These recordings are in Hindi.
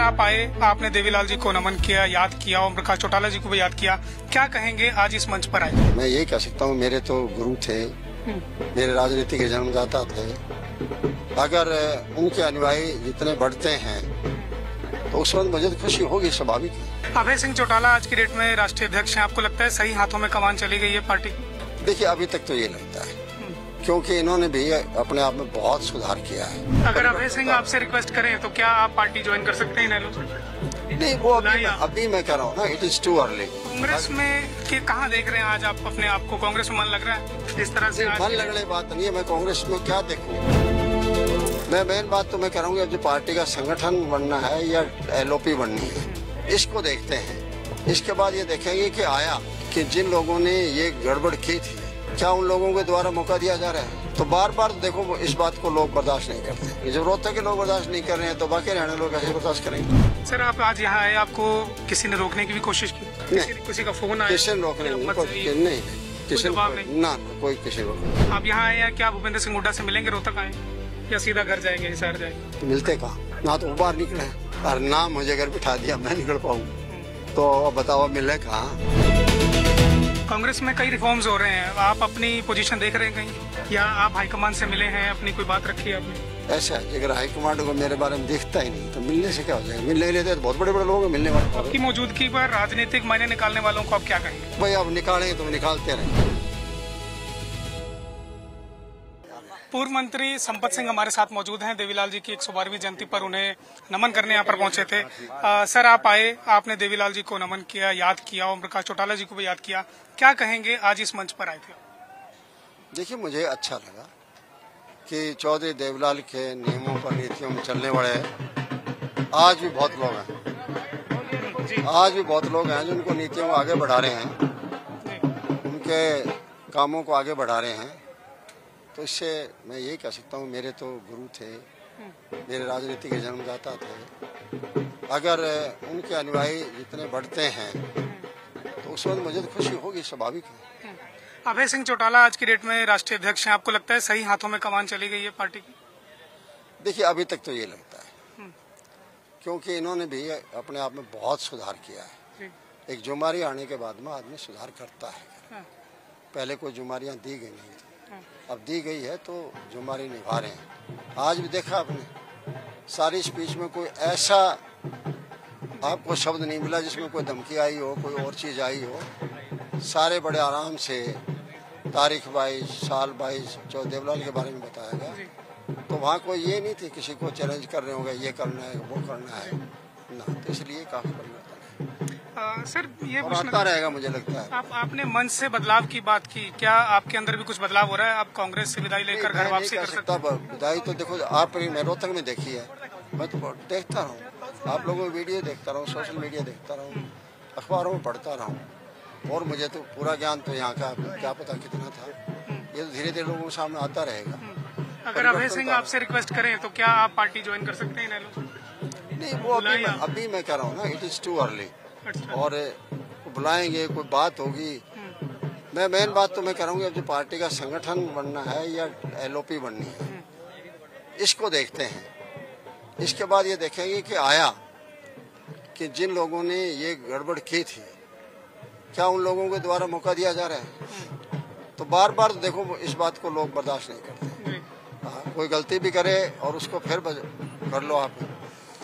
आप आए, आपने देवीलाल जी को नमन किया, याद किया, ओम प्रकाश चौटाला जी को भी याद किया, क्या कहेंगे आज इस मंच पर आए? मैं यही कह सकता हूँ, मेरे तो गुरु थे, मेरे राजनीति के जन्मदाता थे। अगर उनके अनुयायी जितने बढ़ते हैं तो उस वक्त मुझे तो खुशी होगी, स्वाभाविक है। अभय सिंह चौटाला आज की डेट में राष्ट्रीय अध्यक्ष हैं, आपको लगता है सही हाथों में कमान चली गई है पार्टी? देखिए, अभी तक तो ये लगता है, क्योंकि इन्होंने भी अपने आप में बहुत सुधार किया है। अगर अभय सिंह आपसे रिक्वेस्ट करें तो क्या आप पार्टी ज्वाइन कर सकते हैं? नहीं, वो अभी मैं कह रहा हूँ ना, it is too early. Congress में कहाँ देख रहे हैं आज आप अपने आप को? कांग्रेस में मन लग रहा है इस तरह से? मन लगने बात नहीं है, मैं कांग्रेस में क्या देखूँ। मैं मेन बात तो मैं कह रहा हूँ, जो पार्टी का संगठन बनना है या LOP बननी है, इसको देखते हैं। इसके बाद ये देखेंगे कि आया कि जिन लोगों ने ये गड़बड़ की थी, क्या उन लोगों के द्वारा मौका दिया जा रहा है? तो बार बार देखो, इस बात को लोग बर्दाश्त नहीं करते। जब रोहतक के लोग बर्दाश्त नहीं कर रहे हैं तो बाकी रहने लोग कैसे बर्दाश्त करेंगे? सर, आप आज यहाँ आए, आपको किसी ने रोकने की भी कोशिश की? किसी का फोन आया? किसी ने रोकने नहीं, किसी ना कोई किसी रोक। आप यहाँ आए हैं, क्या भूपेंद्र सिंह हुड्डा से मिलेंगे? रोहतक आए या सीधा घर जाएंगे, हिसार जाएंगे? मिलते कहाँ, ना तो बाहर निकले और ना मुझे घर बिठा दिया मैं निकल पाऊँ, तो बताओ मिले कहाँ? कांग्रेस में कई रिफॉर्म्स हो रहे हैं, आप अपनी पोजीशन देख रहे हैं कहीं, या आप हाईकमान से मिले हैं, अपनी कोई बात रखी है आपने? ऐसा है, अगर हाईकमांड को मेरे बारे में दिखता ही नहीं तो मिलने से क्या हो जाएगा? मिलने लेते तो बहुत बड़े बड़े लोग हैं मिलने वाले। आपकी मौजूदगी पर राजनीतिक मायने निकालने वालों को आप क्या कहेंगे? भाई, अब निकालेंगे तो निकालते रहेंगे। पूर्व मंत्री संपत सिंह हमारे साथ मौजूद हैं। देवीलाल जी की 112वीं जयंती पर उन्हें नमन करने यहाँ पर पहुंचे थे। सर, आप आए, आपने देवीलाल जी को नमन किया, याद किया, ओम प्रकाश चौटाला जी को भी याद किया, क्या कहेंगे आज इस मंच पर आए थे? देखिए, मुझे अच्छा लगा कि चौधरी देवीलाल के नियमों पर, नीतियों में चलने वाले आज भी बहुत लोग हैं, आज भी बहुत लोग हैं जो उनको नीतियों को आगे बढ़ा रहे हैं, उनके कामों को आगे बढ़ा रहे हैं। तो इससे मैं यही कह सकता हूँ, मेरे तो गुरु थे, मेरे राजनीति के जन्मदाता थे। अगर उनके अनुयायी जितने बढ़ते हैं तो उस वक्त मुझे तो खुशी होगी, स्वाभाविक है। अभय सिंह चौटाला आज की डेट में राष्ट्रीय अध्यक्ष हैं, आपको लगता है सही हाथों में कमान चली गई है पार्टी की? देखिए, अभी तक तो ये लगता है, क्योंकि इन्होंने भी अपने आप में बहुत सुधार किया है। एक जुम्मारी आने के बाद में आदमी सुधार करता है। पहले कोई जुम्मारियाँ दी गई नहीं थी, अब दी गई है तो जुम्मारी निभा रहे हैं। आज भी देखा आपने, सारी स्पीच में कोई ऐसा आपको शब्द नहीं मिला जिसमें कोई धमकी आई हो, कोई और चीज़ आई हो। सारे बड़े आराम से तारीख 22 साल 22 जो देवीलाल के बारे में बताया गया, तो वहाँ कोई ये नहीं थी किसी को चैलेंज कर रहे होंगे, ये करना है वो करना है ना, तो इसलिए काफी परिवर्तन है। सर, ये पूछना रहेगा, मुझे लगता है। आपने मंच से बदलाव की बात की, क्या आपके अंदर भी कुछ बदलाव हो रहा है? आप कांग्रेस से विदाई लेकर घर वापसी कर सकते हैं? विदाई तो देखो, आप मैं रोहतक में देखी है, मैं तो देखता रहा हूँ, आप लोगों की वीडियो देखता रहा हूँ, सोशल मीडिया देखता रहा हूँ, अखबारों में पढ़ता रहा हूँ, और मुझे तो पूरा ज्ञान तो यहाँ का क्या पता कितना था। ये तो धीरे धीरे लोगों के सामने आता रहेगा। अगर अभय सिंह आपसे रिक्वेस्ट करें तो क्या आप पार्टी ज्वाइन कर सकते हैं? नहीं, वो अभी मैं कह रहा हूँ ना, इट इज टू अर्ली। और बुलाएंगे, कोई बात होगी। मैं मेन बात तो मैं कह रहा हूँ, जो पार्टी का संगठन बनना है या LOP बननी है, इसको देखते हैं। इसके बाद ये देखेंगे कि आया कि जिन लोगों ने ये गड़बड़ की थी, क्या उन लोगों के द्वारा मौका दिया जा रहा है? तो बार बार देखो, इस बात को लोग बर्दाश्त नहीं करते। कोई गलती भी करे और उसको फिर कर लो आप,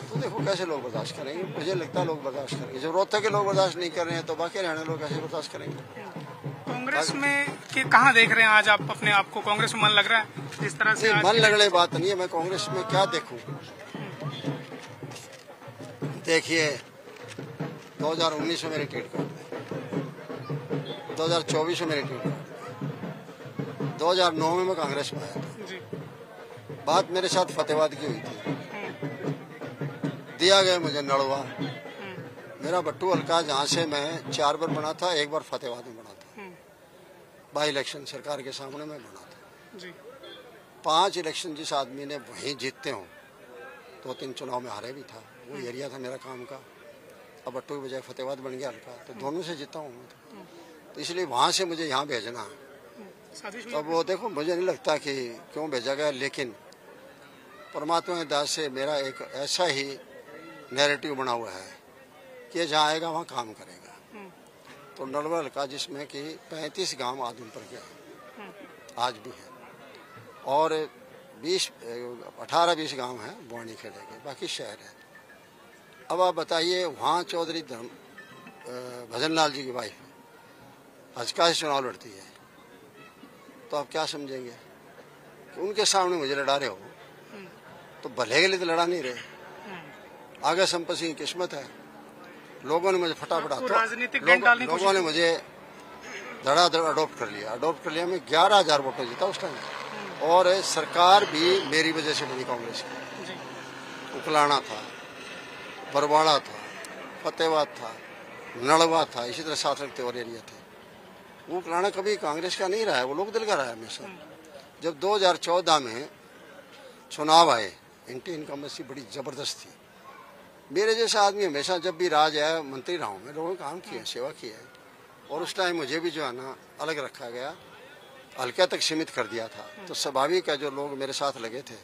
तो देखो कैसे लोग बर्दाश्त करेंगे। मुझे लगता है लोग बर्दाश्त करेंगे। जब रोहतक के लोग बर्दाश्त नहीं कर रहे हैं तो बाकी रहने लोग कैसे बर्दाश्त करेंगे? कांग्रेस में कहाँ देख रहे हैं आज आप अपने आप को? कांग्रेस में मन लग रहा है इस तरह से? मन लगने बात नहीं है, मैं कांग्रेस में क्या देखूं। देखिए, 2019 में मेरी टिकट कर दी, 2024 में मेरी टिकट कर दी, 2009 में मैं कांग्रेस में आया था। बात मेरे साथ फतेहाबाद की हुई थी, दिया गया मुझे नड़वा। मेरा बट्टू हल्का, जहाँ से मैं 4 बार बना था, 1 बार फतेहाबाद में बना था। बाई इलेक्शन सरकार के सामने मैं बना था। 5 इलेक्शन जिस आदमी ने वहीं जीतते हो, 2-3 चुनाव में हारे भी था, वो एरिया था मेरा काम का। अब बट्टू की बजाय फतेहाबाद बन गया हल्का, तो दोनों से जीता हूँ मैं। तो इसलिए वहाँ से मुझे यहाँ भेजना है। तो वो देखो, मुझे नहीं लगता कि क्यों भेजा गया, लेकिन परमात्मा की दास से मेरा एक ऐसा ही नैरेटिव बना हुआ है कि जहाँ आएगा वहाँ काम करेगा। तो नलवा हल्का जिसमें कि 35 गांव आदमपुर के हैं, आज भी हैं, और 18-20 गांव हैं बवानी खेड़े के, बाकी शहर है। अब आप बताइए, वहाँ चौधरी भजन लाल जी की वाइफ भाजपा से चुनाव लड़ती है, तो आप क्या समझेंगे कि उनके सामने मुझे लड़ा रहे हो, तो भले के लिए तो लड़ा नहीं रहे। आगे संपत सिंह की किस्मत है, लोगों ने मुझे फटाफटा लोगों ने मुझे धड़ाधड़ अडॉप्ट कर लिया। मैं 11,000 वोटों जीता उस टाइम, और सरकार भी मेरी वजह से बनी कांग्रेस की। उकलाना था, बरवाड़ा था, फतेहाबाद था, नड़वा था, इसी तरह साथ रखते और एरिया थे। वो उकलाना कभी कांग्रेस का नहीं रहा है, वो लोग दिल का रहा है हमेशा। जब 2014 में चुनाव आए, एंटी इनकम्बेंसी बड़ी जबरदस्त थी। मेरे जैसा आदमी हमेशा जब भी राज आया, मंत्री रहा हूँ मैं, लोगों ने काम किया, सेवा की है, और उस टाइम मुझे भी जो है ना अलग रखा गया, हल्के तक सीमित कर दिया था। तो स्वाभाविक है जो लोग मेरे साथ लगे थे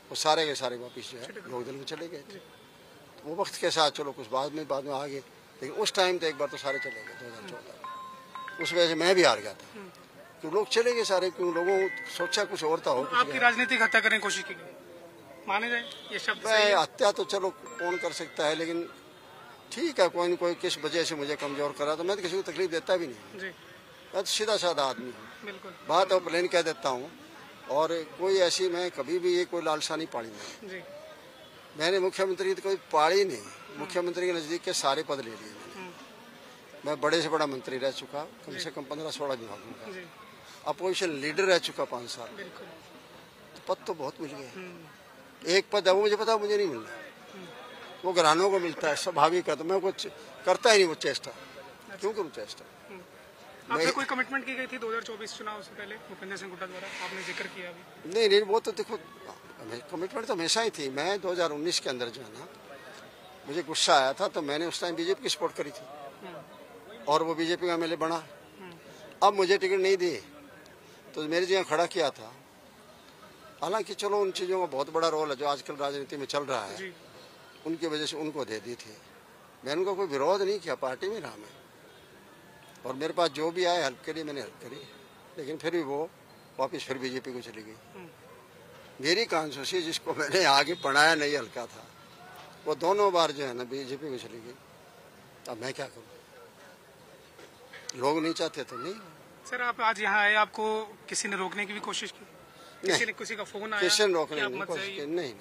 वो सारे के सारे वापिस जो है लोग दिल में चले गए थे। तो वो वक्त के साथ चलो कुछ बाद में आ गए, लेकिन उस टाइम तो एक बार तो सारे चले गए 2014। उस वजह से मैं भी हार गया था, तो लोग चले गए सारे, क्यों लोगों सोचा कुछ और था। आपकी राजनीतिक हत्या करने की कोशिश की गई, माने जाए ये शब्द? हत्या तो चलो कौन कर सकता है, लेकिन ठीक है, कोई न कोई किस वजह से मुझे कमजोर करा, तो मैं तो किसी को तकलीफ देता भी नहीं। मैं तो सीधा साधा आदमी हूँ, बात और प्लेन कह देता हूँ, और कोई ऐसी मैं कभी भी ये कोई लालसा नहीं पाड़ी मैं। मैंने मुख्यमंत्री तो कोई पाड़ी नहीं, मुख्यमंत्री के नजदीक के सारे पद ले लिए मैंने। मैं बड़े से बड़ा मंत्री रह चुका, कम से कम 15-16 विभागों का, अपोजिशन लीडर रह चुका 5 साल, तो पद तो बहुत मिल गए। एक पद है वो मुझे पता, मुझे नहीं मिलना, वो घरानों को मिलता है, स्वाभाविक है, तो मैं कुछ करता ही नहीं वो चेष्टा। क्यों करूँ चेष्टा? आपसे कोई कमिटमेंट की गई थी 2024 चुनाव से पहले भूपेंद्र सिंह हुड्डा द्वारा, आपने जिक्र किया अभी? नहीं, वो तो देखो कमिटमेंट तो हमेशा ही थी। मैं 2019 के अंदर जो है ना, मुझे गुस्सा आया था, तो मैंने उस टाइम बीजेपी की सपोर्ट करी थी, और वो बीजेपी का एमएलए बना। अब मुझे टिकट नहीं दी तो मेरी जगह खड़ा किया था। हालांकि चलो उन चीज़ों का बहुत बड़ा रोल है जो आजकल राजनीति में चल रहा है, उनकी वजह से उनको दे दी थी। मैंने उनका कोई विरोध नहीं किया, पार्टी में रहा मैं, और मेरे पास जो भी आए हेल्प के लिए मैंने हेल्प करी, लेकिन फिर भी वो वापस फिर बीजेपी को चली गई। मेरी कॉन्स्टिट्यूंसी जिसको मैंने आगे पढ़ाया नहीं हल्का था, वो दोनों बार जो है ना बीजेपी को चली गई। अब मैं क्या करूँ, लोग नहीं चाहते तो नहीं। सर आप आज यहाँ आए, आपको किसी ने रोकने की भी कोशिश की? किसी का फोन आया? किसी ने रोकने की कोशिश की? नहीं,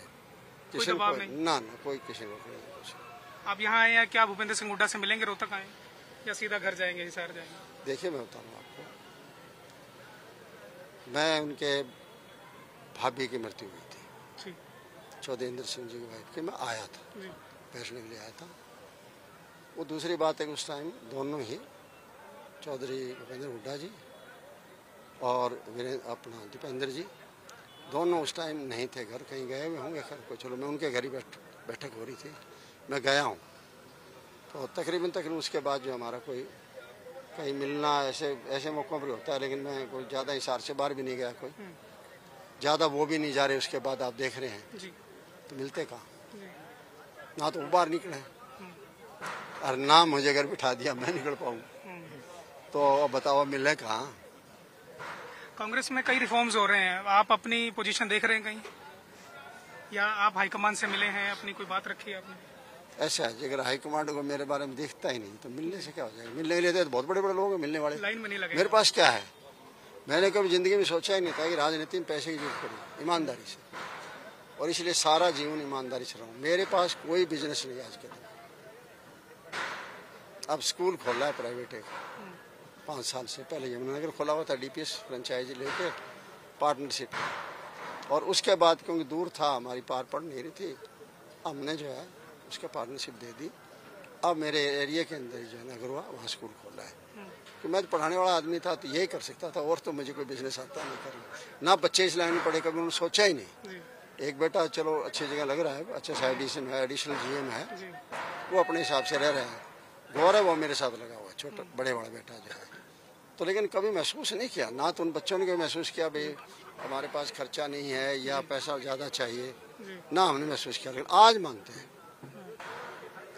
किसी ने ना कोई किसी ने रोकने की कोशिश। आप यहाँ आए हैं, क्या भूपेंद्र सिंह हुड्डा से मिलेंगे, रोहतक आए या सीधा घर जाएंगे, हिसार जाएंगे? देखिए मैं बताऊँ आपको, मैं उनके भाभी की मृत्यु हुई थी, चौधरी सिंह जी की वाइफ की, मैं आया था, बैठने के लिए आया था। वो दूसरी बात है कि उस टाइम दोनों ही चौधरी भूपेंद्र हुड्डा जी और अपना दीपेंद्र जी दोनों उस टाइम नहीं थे, घर कहीं गए हुए होंगे। खैर को चलो, मैं उनके घर ही बैठक हो रही थी, मैं गया हूँ। तो तकरीबन उसके बाद जो हमारा कोई कहीं मिलना ऐसे मौक़ों पर होता है, लेकिन मैं कोई ज़्यादा हिसार से बाहर भी नहीं गया, कोई ज़्यादा वो भी नहीं जा रहे। उसके बाद आप देख रहे हैं तो मिलते कहाँ, ना तो वो बाहर निकले और ना मुझे घर बिठा दिया मैं निकल पाऊँ, तो अब बताओ मिलने कहाँ। कांग्रेस में कई रिफॉर्म्स हो रहे हैं, आप अपनी पोजीशन देख रहे हैं कहीं, या आप हाईकमान से मिले हैं, अपनी कोई बात रखी है आपने? ऐसा है, अगर हाईकमांड को मेरे बारे में दिखता ही नहीं तो मिलने से क्या हो जाएगा। मिलने के लिए तो बहुत बड़े बड़े लोग हैं मिलने वाले, लाइन में नहीं लगे। मेरे पास क्या है, मैंने कभी जिंदगी में सोचा ही नहीं था कि राजनीति में पैसे की जरूरत पड़ी, ईमानदारी से, और इसलिए सारा जीवन ईमानदारी से रहा हूँ। मेरे पास कोई बिजनेस नहीं आज के दिन। अब स्कूल खोला है प्राइवेट एक 5 साल से, पहले यमुनानगर खोला हुआ था, डीपीएस फ्रेंचाइजी लेके पार्टनरशिप, और उसके बाद क्योंकि दूर था, हमारी पार पड़ नहीं रही थी, हमने जो है उसका पार्टनरशिप दे दी। अब मेरे एरिया के अंदर जो है नगरवा, वहाँ स्कूल खोला है। कि मैं तो पढ़ाने वाला आदमी था तो यही कर सकता था, और तो मुझे कोई बिजनेस आता नहीं करना। ना बच्चे इस लाइन में पढ़े, कभी उन्होंने सोचा ही नहीं। एक बेटा चलो अच्छी जगह लग रहा है, अच्छा सा एडिशन है, एडिशनल जीएम है, वो अपने हिसाब से रह रहे हैं। गौरव वो मेरे साथ लगा हुआ, छोटा बड़े वाला बेटा जो है। तो लेकिन कभी महसूस नहीं किया, ना तो उन बच्चों ने कभी महसूस किया भाई हमारे पास खर्चा नहीं है या पैसा ज़्यादा चाहिए, ना हमने महसूस किया। लेकिन आज मानते हैं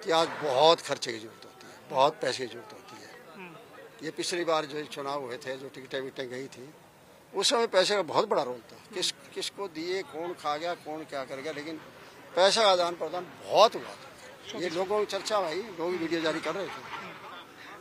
कि आज बहुत खर्चे की जरूरत होती है, बहुत पैसे की जरूरत होती है। ये पिछली बार जो चुनाव हुए थे, जो टिकटें विकटें गई थी, उस समय पैसे का बहुत बड़ा रोल था। किसको दिए, कौन खा गया, कौन क्या कर गया, लेकिन पैसा का आदान प्रदान बहुत हुआ था। ये लोगों की चर्चा भाई, लोग वीडियो जारी कर रहे थे।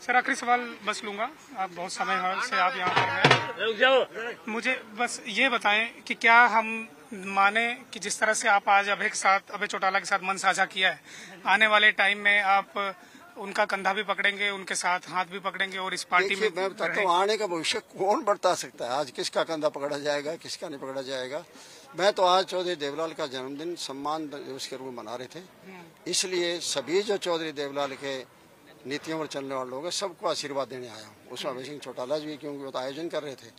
सर आखिरी सवाल बस लूंगा, आप बहुत समय से आप यहाँ पर हैं, रुक जाओ। मुझे बस ये बताएं कि क्या हम माने कि जिस तरह से आप आज अभय चौटाला के साथ मन साझा किया है, आने वाले टाइम में आप उनका कंधा भी पकड़ेंगे, उनके साथ हाथ भी पकड़ेंगे और इस पार्टी में मैं बताता हूँ, आने का भविष्य कौन बता सकता है। आज किसका कंधा पकड़ा जाएगा, किसका नहीं पकड़ा जाएगा। मैं तो आज चौधरी देवलाल का जन्मदिन सम्मान दिवस के रूप में मना रहे थे, इसलिए सभी जो चौधरी देवलाल के नीतियों पर चलने वाले लोग हैं, सबको आशीर्वाद देने आया हूँ। उसमें अभय सिंह चौटाला जी, क्योंकि वो तो आयोजन कर रहे थे,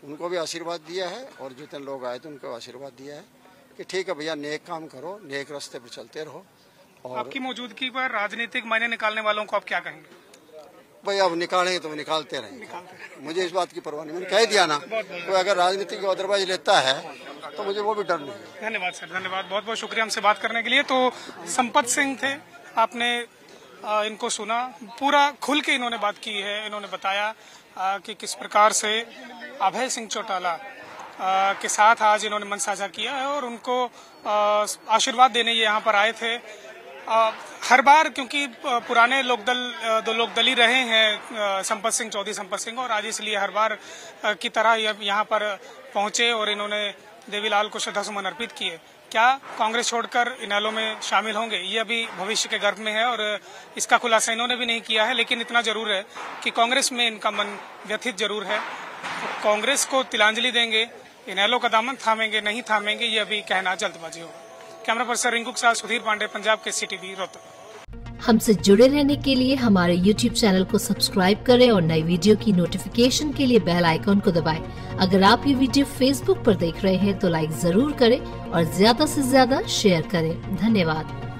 उनको भी आशीर्वाद दिया है, और जितने लोग आए थे उनको आशीर्वाद दिया है कि ठीक है भैया, नेक काम करो, नेक रास्ते पर चलते रहो। और आपकी मौजूदगी पर राजनीतिक मायने निकालने वालों को आप क्या कहेंगे? भाई अब निकालेंगे तो निकालते रहेंगे, मुझे इस बात की परवाह नहीं। मैंने कह दिया ना, कोई अगर राजनीति को अदरवाइज लेता है तो मुझे वो भी डर नहीं है। धन्यवाद सर, धन्यवाद, बहुत बहुत शुक्रिया हमसे बात करने के लिए। तो संपत सिंह थे, आपने इनको सुना, पूरा खुल के इन्होंने बात की है। इन्होंने बताया कि किस प्रकार से अभय सिंह चौटाला के साथ आज इन्होंने मन साझा किया है और उनको आशीर्वाद देने ये यहाँ पर आए थे। हर बार, क्योंकि पुराने दो लोकदली रहे हैं संपत सिंह, चौधरी संपत सिंह, और आज इसलिए हर बार की तरह यहाँ पर पहुंचे और इन्होंने देवीलाल को श्रद्धासुमन अर्पित किए। क्या कांग्रेस छोड़कर इनेलो में शामिल होंगे, ये अभी भविष्य के गर्भ में है और इसका खुलासा इन्होंने भी नहीं किया है। लेकिन इतना जरूर है कि कांग्रेस में इनका मन व्यथित जरूर है। कांग्रेस को तिलांजलि देंगे, इनेलो का दामन थामेंगे नहीं थामेंगे, ये अभी कहना जल्दबाजी होगा। कैमरा पर्सन रिंकू के साथ सुधीर पांडे, पंजाब के CTV रोहतक। हमसे जुड़े रहने के लिए हमारे YouTube चैनल को सब्सक्राइब करें और नई वीडियो की नोटिफिकेशन के लिए बेल आइकॉन को दबाएं। अगर आप ये वीडियो Facebook पर देख रहे हैं तो लाइक जरूर करें और ज्यादा से ज्यादा शेयर करें। धन्यवाद।